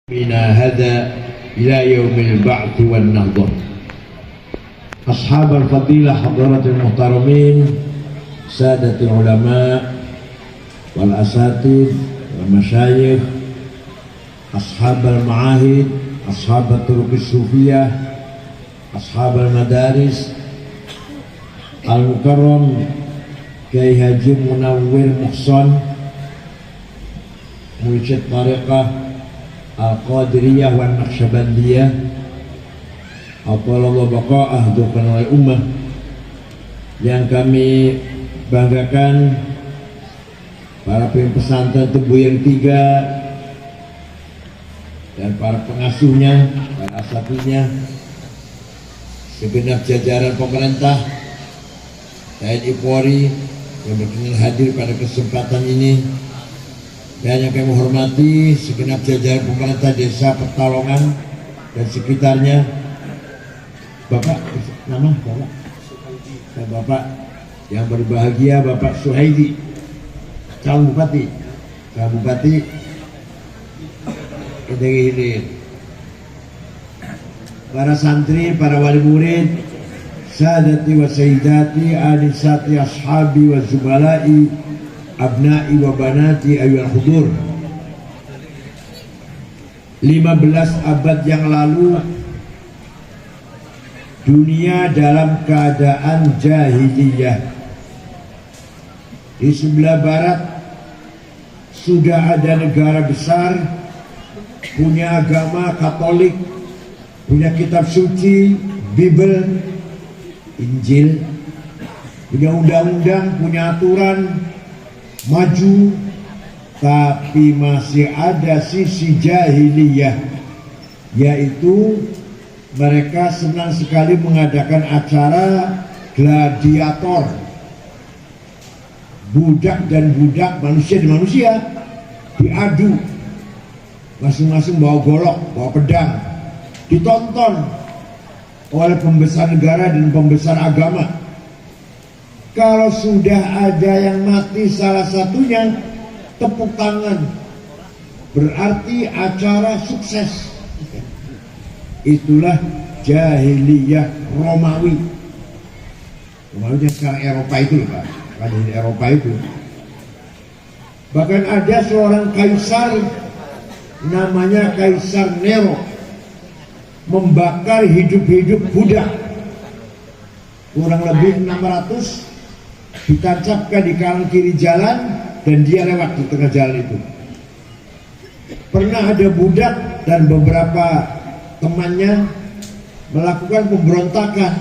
بنا هذا إلى يوم البعث والنهضة. أصحاب الفضيلة حضرة المحترمين، سادة العلماء والأساتذة والمشايخ، أصحاب المعاهد، أصحاب الطرق الصوفية، أصحاب المدارس، المكرم Kiai Haji Munawwir Muhsan, Mursyid Tariqah Al-Qadiriyah wa Naqsyabandiyah, Athalallahu baqa'ah dukanal ummah, yang kami banggakan, para pemimpin pesantren Tebu yang 3 dan para pengasuhnya, para asatidnya, segenap jajaran pemerintah, TNI Polri yang berkenan hadir pada kesempatan ini, dan yang kami hormati segenap jajaran pemerintah desa Petalongan dan sekitarnya. Bapak, nama Bapak? Bapak yang berbahagia, Bapak Suhaidi, calon bupati, ini, para santri, para wali murid, sadati wa sayyidati, anisati ashabi wa zubalai, abna'i wa banati ayyuhal hudur. 15 abad yang lalu dunia dalam keadaan jahiliyah. Di sebelah barat sudah ada negara besar, punya agama Katolik, punya kitab suci, Bible, Injil, punya undang-undang, punya aturan, maju, tapi masih ada sisi jahiliyah, yaitu mereka senang sekali mengadakan acara gladiator, budak dan budak, manusia dan manusia diadu, masing-masing bawa golok, bawa pedang, ditonton oleh pembesar negara dan pembesar agama. Kalau sudah ada yang mati salah satunya, tepuk tangan, berarti acara sukses. Itulah jahiliyah Romawi. Romawi yang sekarang Eropa itu loh Pak, ada di Eropa itu. Bahkan ada seorang kaisar namanya Kaisar Nero, membakar hidup-hidup budak, kurang lebih 600 ditancapkan di kanan kiri jalan, dan dia lewat di tengah jalan itu. Pernah ada budak dan beberapa temannya melakukan pemberontakan,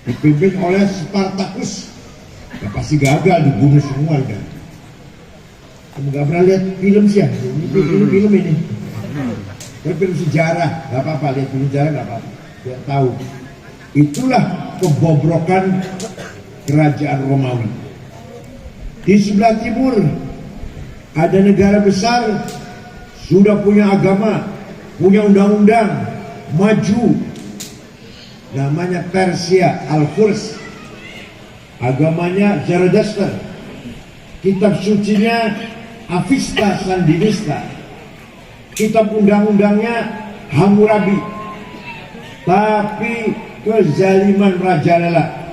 dipimpin oleh Spartacus. Ya, pasti gagal, dibunuh semua kan. Kamu gak pernah lihat film sih ya? Ini film ini. Film sejarah, gak apa-apa, lihat film sejarah gak apa-apa, tidak tahu. Itulah kebobrokan kerajaan Romawi. Di sebelah timur ada negara besar, sudah punya agama, punya undang-undang, maju, namanya Persia, Al-Furs, agamanya Zoroaster, kitab sucinya Avesta Sandinista, kitab undang-undangnya Hammurabi. Tapi kezaliman merajalela,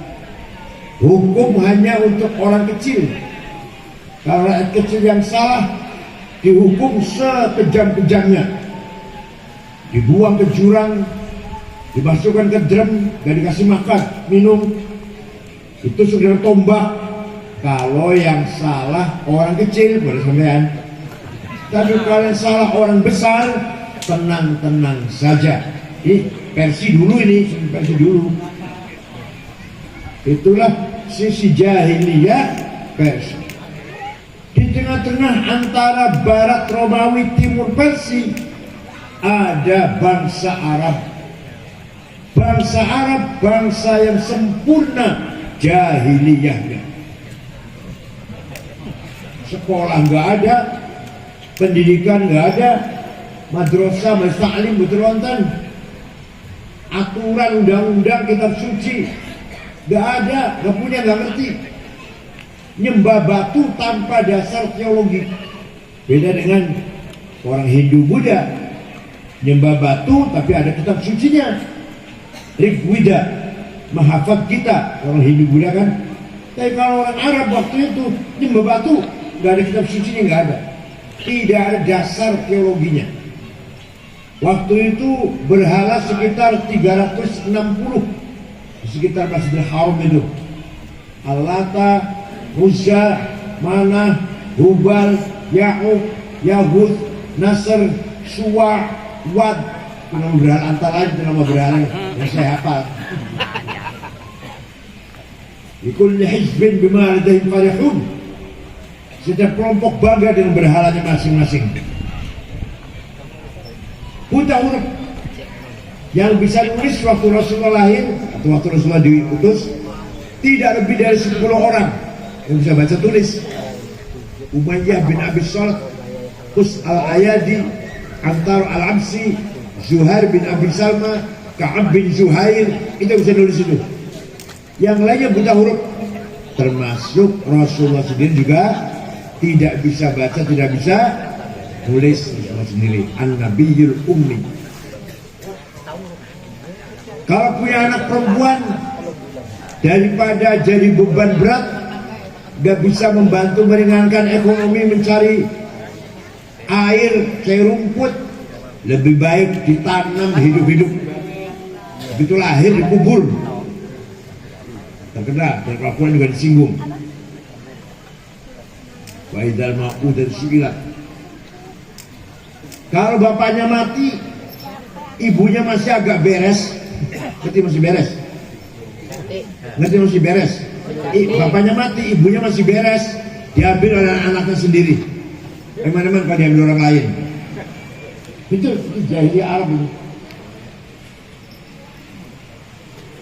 hukum hanya untuk orang kecil. Kalau rakyat kecil yang salah dihukum sekejam-kejamnya, dibuang ke jurang, dimasukkan ke drum, dan dikasih makan, minum, itu sudah tombak. Kalau yang salah orang kecil boleh sampean, tapi kalau yang salah orang besar, tenang-tenang saja. Versi dulu ini, versi dulu. Itulah sisi jahiliyah Persia. Di tengah-tengah antara barat Romawi, timur Persia, ada bangsa Arab. Bangsa Arab, bangsa yang sempurna jahiliyahnya. Sekolah nggak ada, pendidikan nggak ada, madrasah, masalim, betul wonten, aturan undang-undang kitab suci nggak ada, nggak punya, nggak ngerti. Nyembah batu tanpa dasar teologi. Beda dengan Orang Hindu Buddha nyembah batu tapi ada kitab sucinya. Rig Wida, mahafad kita orang Hindu Buddha kan. Tapi kalau orang Arab waktu itu nyembah batu, nggak ada kitab sucinya, nggak ada. Tidak ada dasar teologinya. Waktu itu berhala sekitar 360 di sekitar Masjidil Haram itu. Al-Lata, Uzza, Manah, Hubal, Ya'uq, Yahud, Nasr, Suwa, Wad. Nama berhala antara lain itu nama berhala yang saya hafal. Likulli hizbin bima ladaihim farihun. Setiap kelompok bangga dengan berhalanya masing-masing. Buta huruf yang bisa nulis waktu Rasulullah lahir atau waktu Rasulullah diutus tidak lebih dari 10 orang yang bisa baca tulis. Umayyah bin Abi Salt, Qus al-Ayadi, Antar al-Absi, Zuhair bin Abi Salma, Ka'ab bin Zuhair, itu bisa nulis itu. Yang lainnya buta huruf, termasuk Rasulullah sendiri juga tidak bisa baca, tidak bisa tulis sendiri. An-Nabiyul Ummi. Kalau punya anak perempuan, daripada jadi beban berat, gak bisa membantu meringankan ekonomi mencari air, cari rumput, lebih baik ditanam hidup-hidup. Begitu lahir dikubur. Terkena, dan Al-Quran juga disinggung. Wa idzal mau'udatu su'ilat. Kalau bapaknya mati, ibunya masih agak beres. Ngerti masih beres? Ngerti masih beres? Bapaknya mati, ibunya masih beres. Diambil oleh anaknya sendiri. Emang-emang kalau diambil orang lain. Itu jahiliyah Arab itu.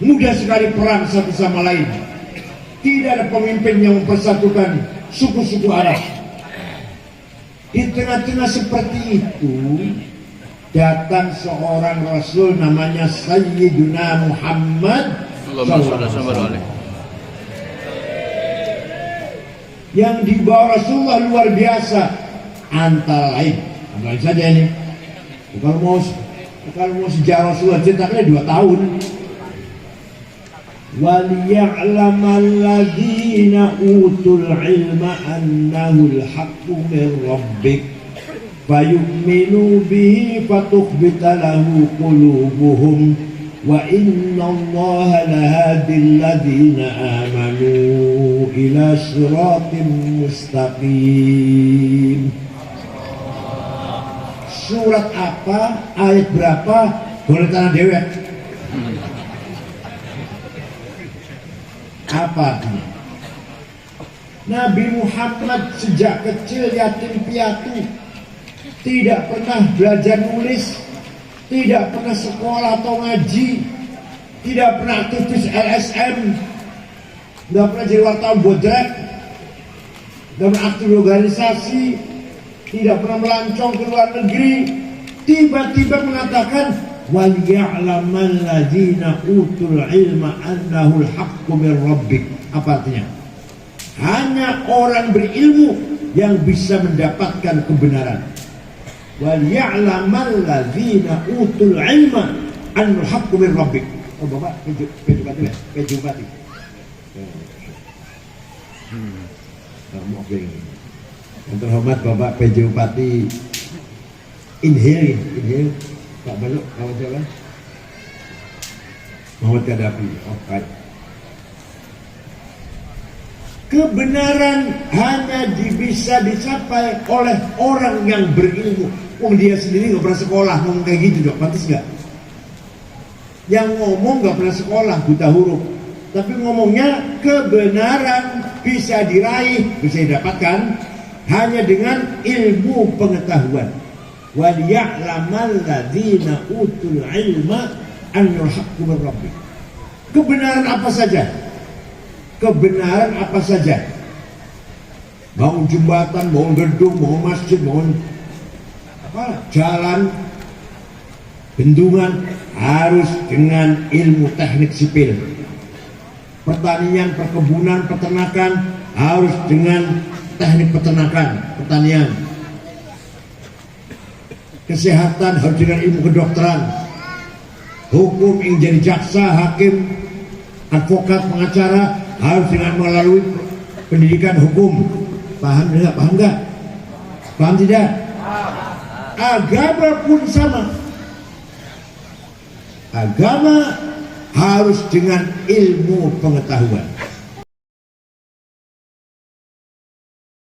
Mudah sekali perang satu sama lain. Tidak ada pemimpin yang mempersatukan suku-suku Arab. Di tengah-tengah seperti itu datang seorang Rasul namanya Sayyiduna Muhammad SAW. Yang dibawa Rasulullah luar biasa. Antara lain saja ini. Kalau mau sejarah Rasulullah cetaknya 2 tahun. وَلِيَعْلَمَ الَّذِينَ أُوتُوا الْعِلْمَ أَنَّهُ الْحَقُّ مِنْ رَبِّكَ فَيُؤْمِنُوا بِهِ فَتُخْبِتَ لَهُ قُلُوبُهُمْ وَإِنَّ اللَّهَ لَهَادِي الَّذِينَ آمَنُوا إِلَى صِرَاطٍ مُسْتَقِيمٍ. Surat apa, ayat berapa, boleh tanah dewek. Apa artinya? Nabi Muhammad sejak kecil yatim piatu, tidak pernah belajar nulis, tidak pernah sekolah atau ngaji, tidak pernah aktivis LSM, tidak pernah jadi wartawan bodrek, tidak pernah aktif organisasi, tidak pernah melancong ke luar negeri. Tiba-tiba mengatakan وَلْيَعْلَمَ الَّذِينَ أُوتُوا الْعِلْمَ أَنَّهُ الْحَقُّ مِنْ رَبِّكَ. Apa artinya? Hanya orang berilmu yang bisa mendapatkan kebenaran. وَلْيَعْلَمَ الَّذِينَ أُوتُوا الْعِلْمَ أَنَّهُ الْحَقُّ مِنْ رَبِّكَ. Oh Bapak, Peju Pati. Yang terhormat Bapak Peju Pati. Inhale. Pak Baluk, kawan siapa? Muhammad Gaddafi. Oh, baik. Kebenaran hanya bisa dicapai oleh orang yang berilmu. Dia sendiri nggak pernah sekolah, ngomong kayak gitu dok, pantas nggak? Yang ngomong nggak pernah sekolah, buta huruf. Tapi ngomongnya kebenaran bisa diraih, bisa didapatkan hanya dengan ilmu pengetahuan. وَلِيَعْلَمَ الَّذِينَ أُوتُوا الْعِلْمَ أَنَّهُ الْحَقُّ مِنْ رَبِّكَ. Kebenaran apa saja? Kebenaran apa saja? Bangun jembatan, bangun gedung, bangun masjid, bangun jalan, bendungan harus dengan ilmu teknik sipil. Pertanian, perkebunan, peternakan harus dengan teknik peternakan, pertanian. kesehatan harus dengan ilmu kedokteran, hukum yang jadi jaksa, hakim, advokat, pengacara harus dengan melalui pendidikan hukum. Paham tidak? Paham nggak? Paham tidak? Agama pun sama. Agama harus dengan ilmu pengetahuan.